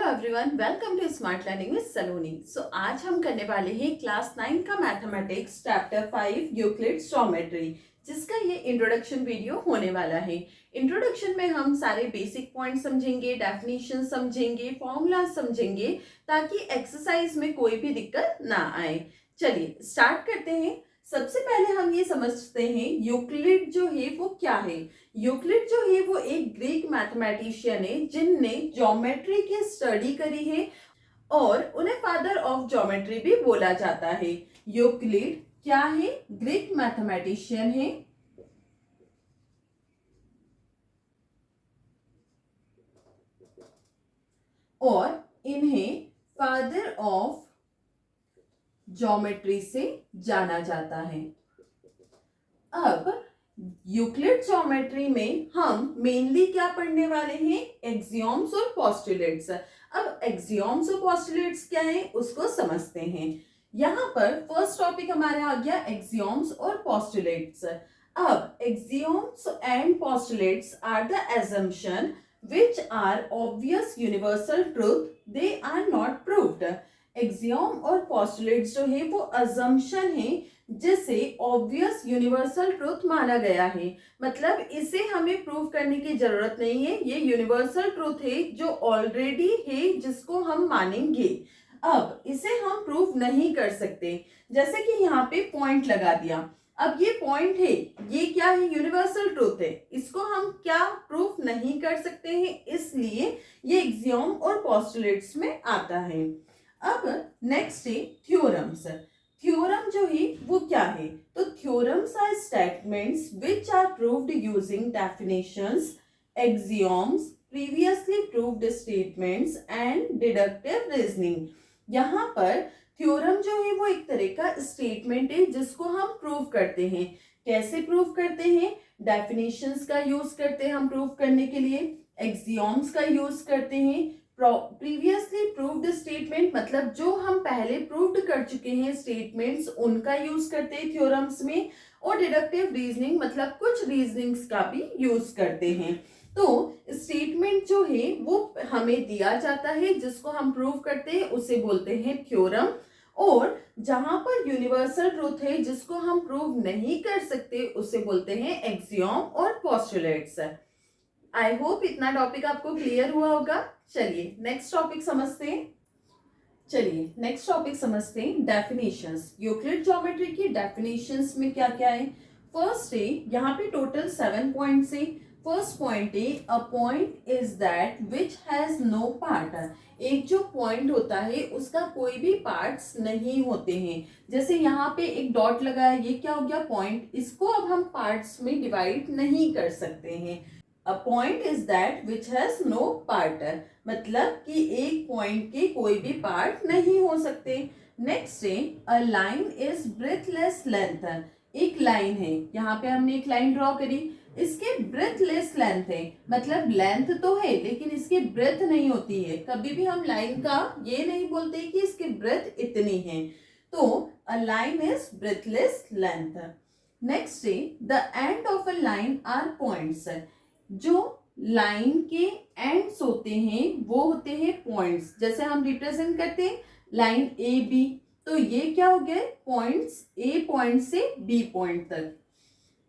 Everyone, welcome to smart learning with Saloni. आज हम करने वाले हैं क्लास 9 का मैथमेटिक्स चैप्टर 5 यूक्लिड्स ज्योमेट्री, जिसका ये इंट्रोडक्शन वीडियो होने वाला है। इंट्रोडक्शन में हम सारे बेसिक पॉइंट समझेंगे, डेफिनेशन समझेंगे, फॉर्मूला समझेंगे, ताकि एक्सरसाइज में कोई भी दिक्कत ना आए। चलिए स्टार्ट करते हैं। सबसे पहले हम ये समझते हैं यूक्लिड जो है वो क्या है। यूक्लिड जो है वो एक ग्रीक मैथमेटिशियन है जिनने ज्योमेट्री की स्टडी करी है और उन्हें फादर ऑफ ज्योमेट्री भी बोला जाता है। यूक्लिड क्या है? ग्रीक मैथमेटिशियन है और इन्हें फादर ऑफ ज्योमेट्री से जाना जाता है। अब यूक्लिड ज्योमेट्री में हम मेनली क्या पढ़ने वाले हैं? एक्सियोम्स और पोस्टुलेट्स। अब एक्सियोम्स और पोस्टुलेट्स क्या है उसको समझते हैं। यहाँ पर फर्स्ट टॉपिक हमारा आ गया एक्सियोम्स और पोस्टुलेट्स। अब axioms and postulates are the assumption which are obvious universal truth, they are not proved। Axiom और पोस्टुलेट्स जो है वो अजम्पशन है जिसे ऑब्वियस यूनिवर्सल ट्रूथ माना गया है। मतलब इसे हमें प्रूव करने की जरूरत नहीं है, ये यूनिवर्सल ट्रूथ है जो ऑलरेडी है, जिसको हम मानेंगे। अब इसे हम प्रूव नहीं कर सकते। जैसे कि यहाँ पे पॉइंट लगा दिया, अब ये पॉइंट है, ये क्या है? यूनिवर्सल ट्रूथ है, इसको हम क्या प्रूफ नहीं कर सकते हैं, इसलिए ये एक्सियोम और पोस्टुलेट्स में आता है। अब नेक्स्ट है थ्योरम्स। थ्योरम जो है वो क्या है? तो theorems are statements which are proved using definitions, axioms, previously proved statements and deductive reasoning. यहाँ पर थ्योरम जो है वो एक तरह का स्टेटमेंट है जिसको हम प्रूव करते हैं। कैसे प्रूव करते हैं? डेफिनेशंस का यूज करते हैं हम प्रूव करने के लिए, एक्सियोम्स का यूज करते हैं, प्रीवियसली प्रूव्ड स्टेटमेंट मतलब जो हम पहले प्रूव्ड कर चुके हैं स्टेटमेंट्स उनका यूज करते हैं थ्योरम्स में, और डिडक्टिव रीजनिंग मतलब कुछ रीजनिंग्स का भी यूज करते हैं। तो स्टेटमेंट जो है वो हमें दिया जाता है, जिसको हम प्रूव करते हैं उसे बोलते हैं थ्योरम, और जहां पर यूनिवर्सल ट्रूथ है जिसको हम प्रूव नहीं कर सकते उसे बोलते हैं एक्सियोम और पोस्टुलेट्स। आई होप इतना टॉपिक आपको क्लियर हुआ होगा। चलिए नेक्स्ट टॉपिक समझते हैं। डेफिनेशंस। यूक्लिड ज्योमेट्री की डेफिनेशंस में क्या क्या है? फर्स्ट है, यहाँ पे टोटल 7 पॉइंट्स है। फर्स्ट पॉइंट है, a point is that which has no part. एक जो पॉइंट होता है उसका कोई भी पार्ट्स नहीं होते हैं। जैसे यहाँ पे एक डॉट लगा है, ये क्या हो गया? पॉइंट। इसको अब हम पार्ट्स में डिवाइड नहीं कर सकते हैं। A point is that which has no part, मतलब कि एक पॉइंट के कोई भी पार्ट नहीं हो सकते। नेक्स्ट है, अ लाइन इज ब्रेथलेस लेंथ। एक लाइन है, यहाँ पे हमने एक लाइन ड्रॉ करी, इसके ब्रेथलेस लेंथ है, मतलब लेंथ तो है लेकिन इसकी ब्रेथ नहीं होती है। कभी भी हम लाइन का ये नहीं बोलते कि इसकी ब्रेथ इतनी है। तो a line is breathless length. Next है, the end of a line are points. जो लाइन के एंड्स होते हैं वो होते हैं पॉइंट्स। जैसे हम रिप्रेजेंट करते हैं लाइन ए बी, तो ये क्या हो गया? पॉइंट्स, ए पॉइंट से बी पॉइंट तक।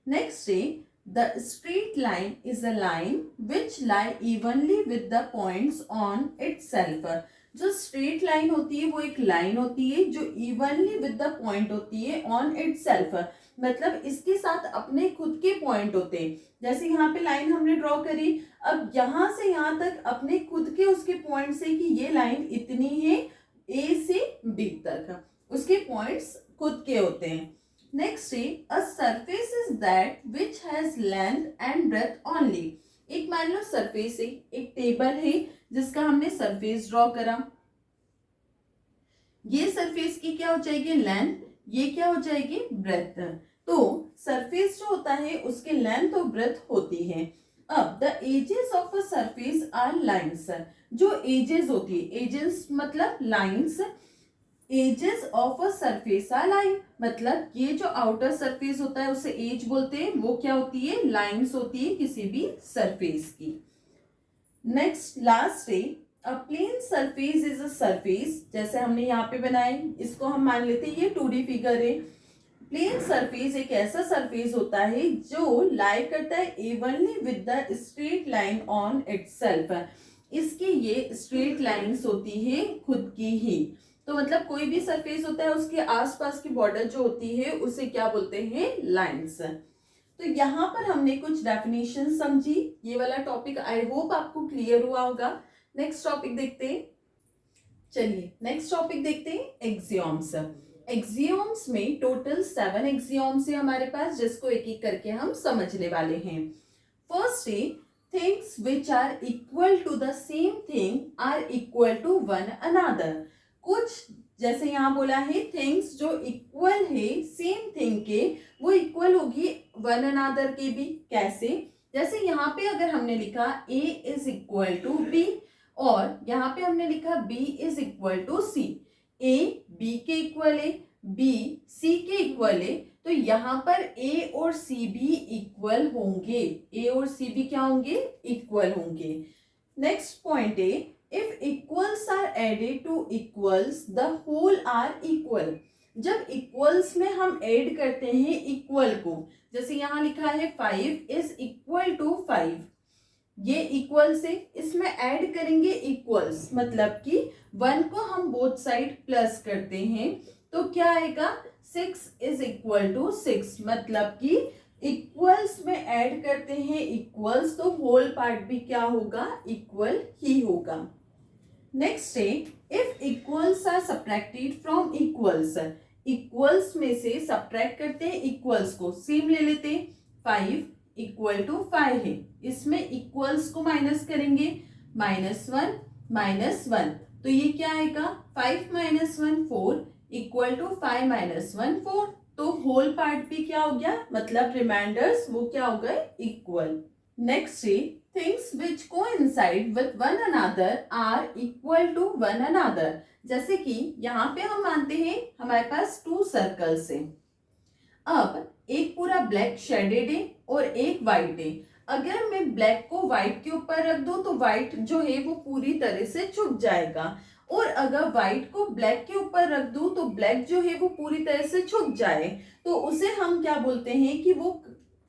नेक्स्ट है, the straight line is a line which lie evenly with the points on itself. जो स्ट्रेट लाइन होती है वो एक लाइन होती है जो इवनली विद द पॉइंट होती है ऑन इटसेल्फ, मतलब इसके साथ अपने खुद के पॉइंट होते हैं। जैसे यहाँ पे लाइन हमने ड्रॉ करी, अब यहाँ से यहाँ तक अपने खुद के उसके पॉइंट से कि ये लाइन इतनी है ए से बी तक, उसके पॉइंट्स खुद के होते हैं। नेक्स्ट है, a surface is that which has length and breadth only. एक मान लो सरफेस है, एक टेबल है जिसका हमने सरफेस ड्रॉ करा, ये सरफेस की क्या हो जाएगी? लेंथ, ये क्या हो जाएगी? ब्रेथ। तो सरफेस जो होता है उसके लेंथ और ब्रेथ होती है। अब the edges of a surface are lines. जो एजेस होती है, एजेस मतलब lines, edges of a surface are line, मतलब ये जो आउटर सरफेस होता है उसे एज बोलते हैं, वो क्या होती है? लाइंस होती है किसी भी सरफेस की। नेक्स्ट लास्ट है, a plane surface is a surface, जैसे हमने यहाँ पे बनाए, इसको हम मान लेते हैं ये 2D फिगर है। प्लेन सरफेस एक ऐसा सरफेस होता है जो लाई करता है evenly with the straight line on itself. इसकी ये स्ट्रेट लाइंस होती है खुद की ही। तो मतलब कोई भी सरफेस होता है उसके आसपास की बॉर्डर जो होती है उसे क्या बोलते हैं, लाइंस। तो यहाँ पर हमने कुछ डेफिनेशन समझी। ये वाला टॉपिक आई होप आपको क्लियर हुआ होगा। नेक्स्ट टॉपिक देखते हैं। चलिए नेक्स्ट टॉपिक देखते हैं, एक्सियोम्स। एक्सियोम्स में टोटल 7 एक्सियोम्स है हमारे पास, जिसको एक एक करके हम समझने वाले हैं। फर्स्ट है, things which are equal to the same thing are equal to one another. कुछ जैसे यहाँ बोला है थिंग्स जो इक्वल है सेम थिंग के, वो इक्वल होगी वन अनदर के भी। कैसे? जैसे यहाँ पे अगर हमने लिखा A is equal to B और यहाँ पे हमने लिखा B is equal to C, A B के इक्वल है, B C के इक्वल है, तो यहाँ पर A और C भी इक्वल होंगे। A और C भी क्या होंगे, इक्वल होंगे। नेक्स्ट पॉइंट है, if equals are added to equals the whole are equal. जब इक्वल्स में हम ऐड करते हैं इक्वल को, जैसे यहाँ लिखा है 5 इज इक्वल टू 5, ये इक्वल से इसमें ऐड करेंगे इक्वल्स, मतलब कि 1 को हम बोथ साइड प्लस करते हैं तो क्या आएगा, 6 इज इक्वल टू 6, मतलब कि इक्वल्स में ऐड करते हैं इक्वल्स तो होल पार्ट भी क्या होगा, इक्वल ही होगा। नेक्स्ट है, if equals are subtracted from equals. Equals में से सब्ट्रैक्ट करते हैं इक्वल्स को, सेम ले लेते हैं, 5 इक्वल टू 5 है, इसमें इक्वल्स को माइनस करेंगे, -1 तो ये क्या आएगा, 5 - 1 4 इक्वल टू 5 - 1 4, तो होल पार्ट भी क्या हो गया, मतलब रिमाइंडर्स वो क्या हो गए, इक्वल। नेक्स्ट है, things which coincide with one another are equal to one another. जैसे कि यहाँ पे हम मानते हैं हमारे पास 2 सर्कल्स हैं। अब एक पूरा ब्लैक शेडेड है और एक वाइट है। अगर मैं ब्लैक को व्हाइट के ऊपर रख दूं तो व्हाइट जो है वो पूरी तरह से छुप जाएगा, और अगर व्हाइट को ब्लैक के ऊपर रख दूं तो ब्लैक जो है वो पूरी तरह से छुप जाए, तो उसे हम क्या बोलते हैं कि वो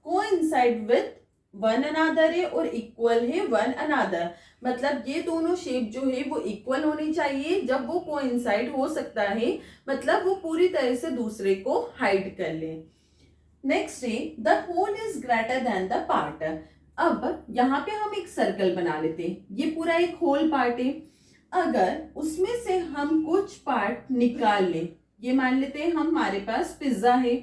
कोइंसाइड विद वन अनदर है और इक्वल है वन अनदर। मतलब ये दोनों शेप जो है वो इक्वल होनी चाहिए, जब वो कोइंसाइड हो सकता है मतलब वो पूरी तरह से दूसरे को हाइड कर ले। नेक्स्ट है, the whole is greater than the part. अब यहाँ पे हम एक सर्कल बना लेते हैं, ये पूरा एक होल पार्ट है, अगर उसमें से हम कुछ पार्ट निकाल लें, ये मान लेते हैं हमारे पास पिज्जा है,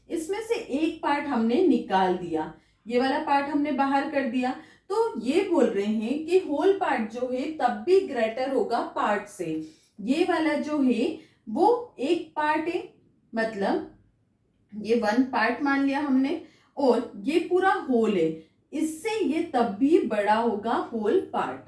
इसमें से एक पार्ट हमने निकाल दिया, ये वाला पार्ट हमने बाहर कर दिया, तो ये बोल रहे हैं कि होल पार्ट जो है तब भी ग्रेटर होगा पार्ट से। ये वाला जो है वो एक पार्ट है, मतलब ये 1 पार्ट मान लिया हमने, और ये पूरा होल है, इससे ये तब भी बड़ा होगा होल पार्ट।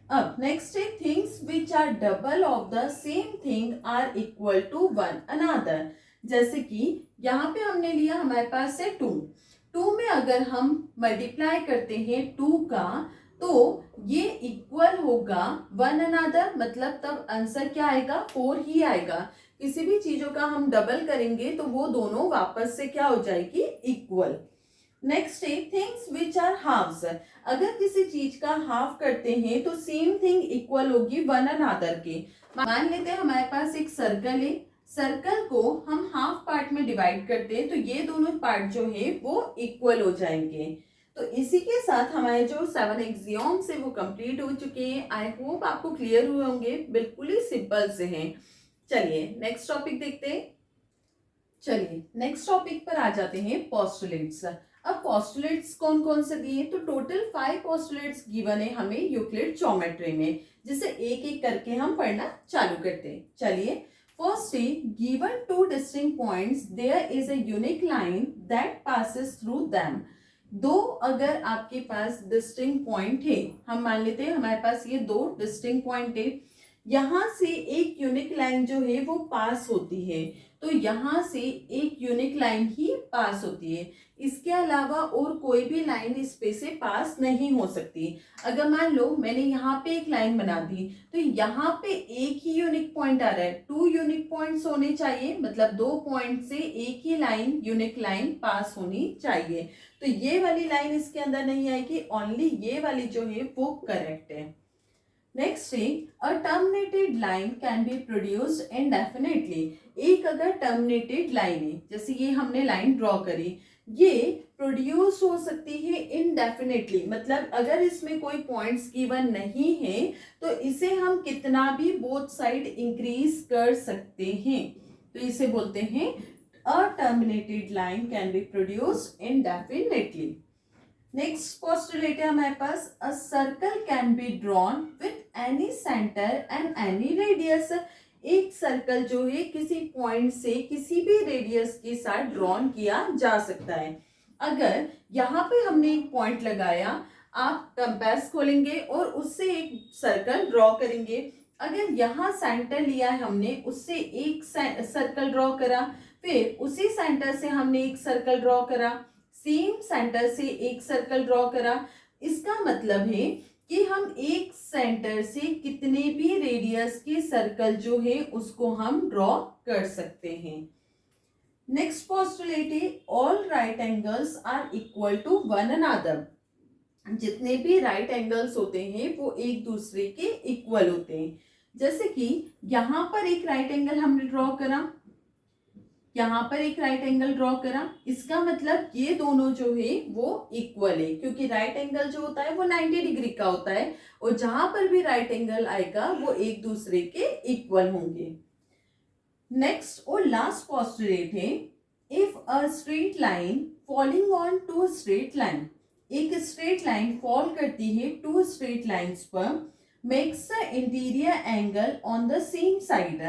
अब नेक्स्ट है, things which are double of the same thing are equal to one another. जैसे कि यहाँ पे हमने लिया हमारे पास है 2 में अगर हम मल्टीप्लाई करते हैं 2 का, तो ये इक्वल होगा वन अनदर, मतलब तब आंसर क्या आएगा, 4 ही आएगा। किसी भी चीजों का हम डबल करेंगे तो वो दोनों वापस से क्या हो जाएगी, इक्वल। नेक्स्ट है, थिंग्स विच आर हाफ्स। अगर किसी चीज का हाफ करते हैं तो सेम थिंग इक्वल होगी वन अनदर के। मान लेते हैं हमारे पास एक सर्कल है, सर्कल को हम हाफ पार्ट में डिवाइड करते हैं तो ये दोनों पार्ट जो है वो इक्वल हो जाएंगे। तो इसी के साथ हमारे जो 7 एक्सियोम्स है वो कंप्लीट हो चुके हैं। आई होप आपको क्लियर हुए होंगे, बिल्कुल ही सिंपल से हैं। चलिए नेक्स्ट टॉपिक देखते हैं। चलिए नेक्स्ट टॉपिक पर आ जाते हैं, पोस्टुलेट्स। अब पोस्टुलेट्स कौन कौन से दिए, तो टोटल 5 पोस्टुलेट्स गिवन है हमें यूक्लिड ज्योमेट्री में, जिसे एक एक करके हम पढ़ना चालू करते हैं। चलिए फर्स्ट है, given 2 distinct points there is a unique line that passes through them. 2 अगर आपके पास डिस्टिंक्ट पॉइंट है, हम मान लेते हैं हमारे पास ये 2 डिस्टिंक्ट पॉइंट है, यहाँ से एक यूनिक लाइन जो है वो पास होती है, तो यहाँ से एक यूनिक लाइन ही पास होती है, इसके अलावा और कोई भी लाइन इस पे से पास नहीं हो सकती। अगर मान लो मैंने यहाँ पे एक लाइन बना दी, तो यहाँ पे एक ही यूनिक पॉइंट आ रहा है, 2 यूनिक पॉइंट्स होने चाहिए, मतलब 2 पॉइंट से एक ही लाइन यूनिक लाइन पास होनी चाहिए। तो ये वाली लाइन इसके अंदर नहीं आएगी, ओनली ये वाली जो है वो करेक्ट है। नेक्स्ट है a terminated line can be produced indefinitely. एक अगर टर्मिनेटेड लाइन है, जैसे ये हमने लाइन ड्रॉ करी, ये प्रोड्यूस हो सकती है इनडेफिनेटली, मतलब अगर इसमें कोई पॉइंट्स गिवन नहीं है तो इसे हम कितना भी बोथ साइड इंक्रीज कर सकते हैं। तो इसे बोलते हैं a terminated line can be produced indefinitely. Next postulate है हमारे पास, a circle can be drawn with any centre and any radius. एक सर्कल जो है किसी पॉइंट से किसी भी रेडियस के साथ ड्रॉन किया जा सकता है। अगर यहाँ पे हमने एक पॉइंट लगाया, आप कंपास खोलेंगे और उससे एक सर्कल ड्रॉ करेंगे। अगर यहाँ सेंटर लिया है हमने, उससे एक सर्कल ड्रॉ करा, फिर उसी सेंटर से हमने एक सर्कल ड्रॉ करा, सेम सेंटर से एक सर्कल ड्रॉ करा। इसका मतलब है कि हम एक सेंटर से कितने भी रेडियस के सर्कल जो है उसको हम ड्रॉ कर सकते हैं। नेक्स्ट पोस्टुलेट है all right angles are equal to one another. जितने भी राइट एंगल्स होते हैं वो एक दूसरे के इक्वल होते हैं। जैसे कि यहाँ पर एक राइट एंगल हमने ड्रॉ करा, यहाँ पर एक राइट एंगल ड्रॉ करा, इसका मतलब ये दोनों जो है वो इक्वल है, क्योंकि राइट एंगल जो होता है वो 90 डिग्री का होता है, और जहां पर भी राइट एंगल आएगा वो एक दूसरे के इक्वल होंगे। नेक्स्ट और लास्ट पोस्टुलेट है, if a straight line falling on two straight line. एक स्ट्रेट लाइन फॉल करती है टू स्ट्रेट लाइंस पर, makes the interior angle on the same side.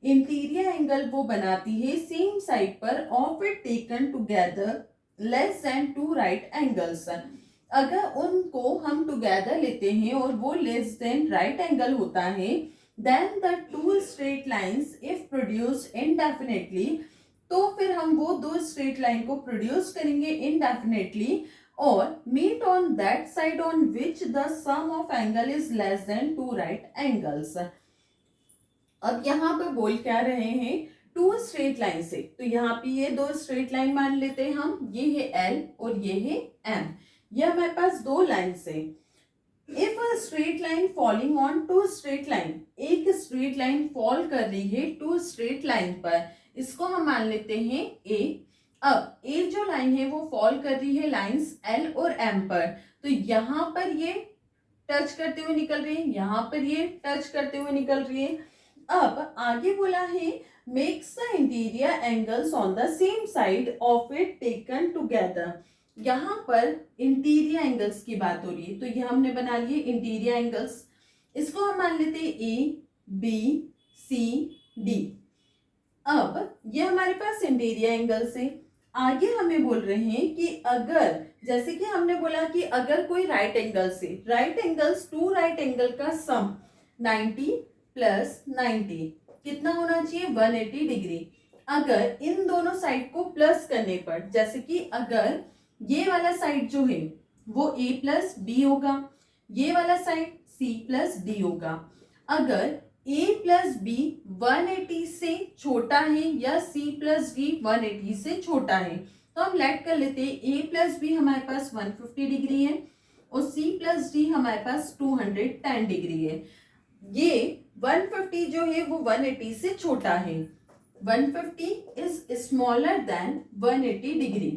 Interior angle वो बनाती है सेम साइड पर of it taken together less than two right angles. अगर उनको हम टुगेदर लेते हैं और वो लेस देन राइट एंगल होता है, then the two straight lines if produced indefinitely, तो फिर हम वो दो स्ट्रेट लाइन को प्रोड्यूस करेंगे इनडेफिनेटली, और meet on that side on which the sum of angle is less than two right angles. अब यहाँ पे बोल क्या रहे हैं, टू स्ट्रेट लाइन से, तो यहाँ पे ये दो स्ट्रेट लाइन मान लेते हैं हम, ये है L और ये है M, ये हमारे पास दो लाइन से। If a straight line falling on two straight line, एक स्ट्रेट लाइन फॉल कर रही है टू स्ट्रेट लाइन पर, इसको हम मान लेते हैं A। अब A जो लाइन है वो फॉल कर रही है लाइंस L और M पर, तो यहाँ पर ये टच करते हुए निकल रही है, यहाँ पर ये टच करते हुए निकल रही है। अब आगे बोला है makes the interior angles on the same side of it taken together. यहाँ पर इंटीरियर एंगल्स की बात हो रही है, तो ये हमने बना लिए इंटीरियर एंगल्स, इसको हम मान लेते हैं A B C D। अब ये हमारे पास इंटीरियर एंगल्स है। आगे हमें बोल रहे हैं कि अगर, जैसे कि हमने बोला कि अगर कोई राइट एंगल से, right angles two right angle का सम 90 प्लस 90 कितना होना चाहिए, 180 डिग्री। अगर इन दोनों साइड को प्लस करने पर, जैसे कि अगर ये वाला साइड जो है वो A प्लस B होगा, ये वाला साइड C प्लस D होगा। अगर A प्लस B 180 से छोटा है या C प्लस D 180 से छोटा है, तो हम लेट कर लेते हैं A प्लस B हमारे पास 150 डिग्री है और C प्लस D हमारे पास 210 डिग्री है। ये 150 जो है वो 180 से छोटा है, 150 इज स्मॉलर देन 180 डिग्री।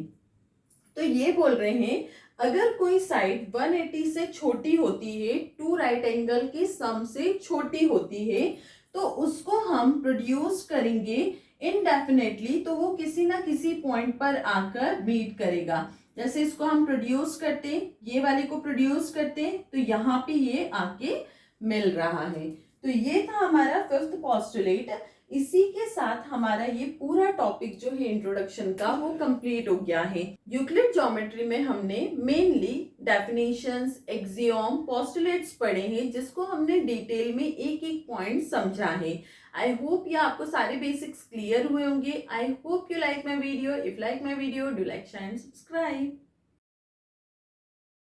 तो ये बोल रहे हैं अगर कोई साइड 180 से छोटी होती है, टू राइट एंगल के सम से छोटी होती है, तो उसको हम प्रोड्यूस करेंगे इनडेफिनेटली, तो वो किसी ना किसी पॉइंट पर आकर मीट करेगा। जैसे इसको हम प्रोड्यूस करते हैं, ये वाले को प्रोड्यूस करते हैं, तो यहाँ पे ये आके मिल रहा है। तो ये था हमारा फिफ्थ पोस्टुलेट, इसी के साथ हमारा ये पूरा टॉपिक जो है इंट्रोडक्शन का वो कंप्लीट हो गया है। यूक्लिड ज्योमेट्री में हमने मेनली डेफिनेशंस, एक्सियोम, पोस्टुलेट्स पढ़े हैं, जिसको हमने डिटेल में एक एक पॉइंट समझा है। आई होप ये आपको सारे बेसिक्स क्लियर हुए होंगे। I hope you like my video. If like my video, do like, share and subscribe.